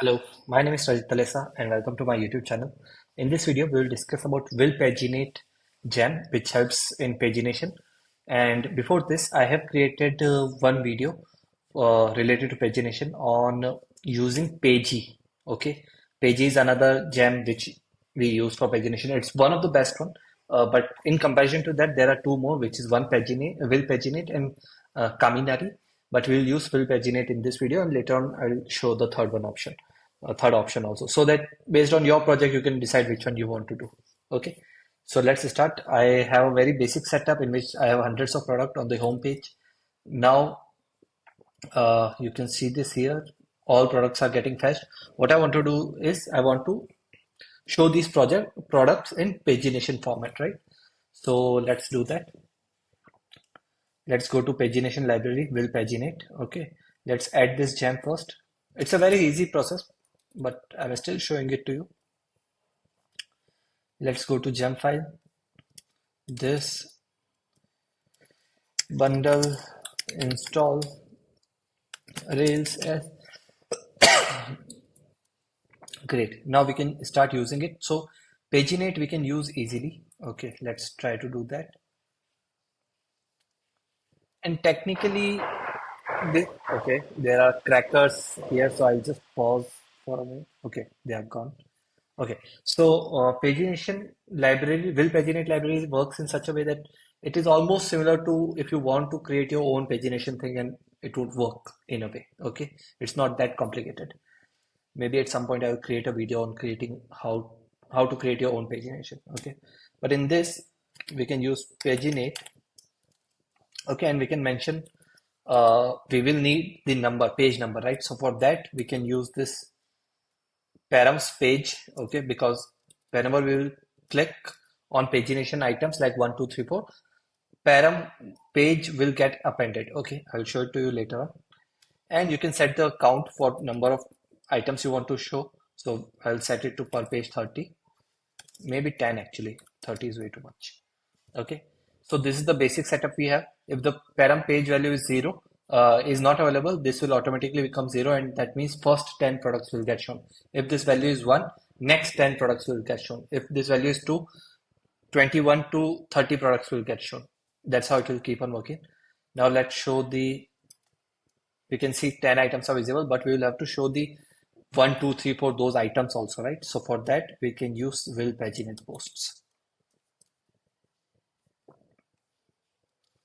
Hello, my name is Rajit Talesa and welcome to my YouTube channel. In this video, we will discuss about will paginate gem, which helps in pagination. And before this, I have created one video related to pagination on using Pagi. Okay, Pagi is another gem which we use for pagination. It's one of the best one, but in comparison to that, there are two more, which is one paginate, will paginate, and Kaminari. But we'll use will paginate in this video, and later on, I'll show the third option also, so that based on your project, you can decide which one you want to do. Okay, so let's start. I have a very basic setup in which I have hundreds of product on the home page. Now, you can see this here. All products are getting fetched. What I want to do is I want to show these products in pagination format, right? So let's do that. Let's go to pagination library, will paginate. Okay, let's add this gem first. It's a very easy process, but I'm still showing it to you. Let's go to gem file. This bundle install rails as great. Now we can start using it. So paginate we can use easily. Okay, let's try to do that. And technically, okay, there are crackers here, so I'll just pause for a minute. Okay, they are gone. Okay, so pagination library, will paginate library works in such a way that it is almost similar to if you want to create your own pagination thing, and it would work in a way. Okay, it's not that complicated. Maybe at some point I will create a video on creating how to create your own pagination. Okay, but in this we can use paginate. Okay, and we can mention we will need the page number, right? So for that we can use this params page. Okay, because whenever we will click on pagination items like 1 2 3 4, param page will get appended. Okay, I'll show it to you later on. And you can set the count for number of items you want to show. So I'll set it to per page 30, maybe 10 actually. 30 is way too much. Okay, so this is the basic setup we have. If the param page value is 0, is not available, this will automatically become 0, and that means first 10 products will get shown. If this value is 1, next 10 products will get shown. If this value is 2, 21 to 30 products will get shown. That's how it will keep on working. Now let's show we can see 10 items are visible, but we will have to show the 1 2 3 4 those items also, right? So for that we can use will paginate posts.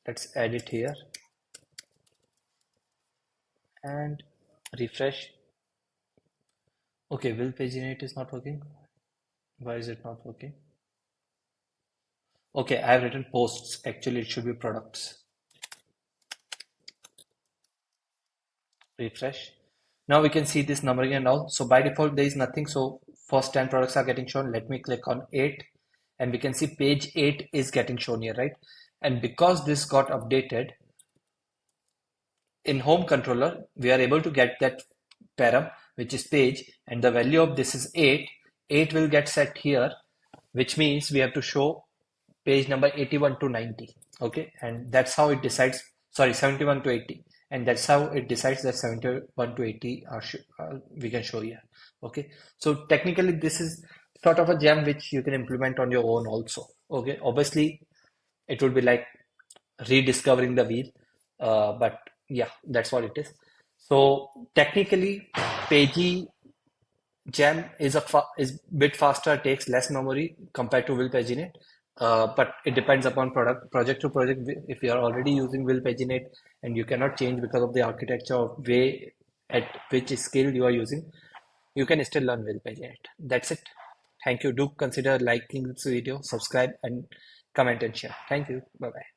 Let's add it here and refresh. Okay, will paginate is not working. Why is it not working? Okay, I have written posts. Actually, it should be products. Refresh. Now we can see this numbering and all. So by default, there is nothing. So first 10 products are getting shown. Let me click on 8 and we can see page 8 is getting shown here, right? And because this got updated in home controller, we are able to get that param, which is page, and the value of this is 8. 8 will get set here, which means we have to show page number 81 to 90. Okay, and that's how it decides, sorry, 71 to 80. And that's how it decides that 71 to 80 we can show here. Okay, so technically this is sort of a gem which you can implement on your own also. Okay, obviously it would be like rediscovering the wheel, but yeah, that's what it is. So technically, Pagi Gem is is bit faster, takes less memory compared to will paginate. But it depends upon project to project. If you are already using will paginate and you cannot change because of the architecture of way at which scale you are using, you can still learn will paginate. That's it. Thank you. Do consider liking this video, subscribe, and comment and share. Thank you. Bye bye.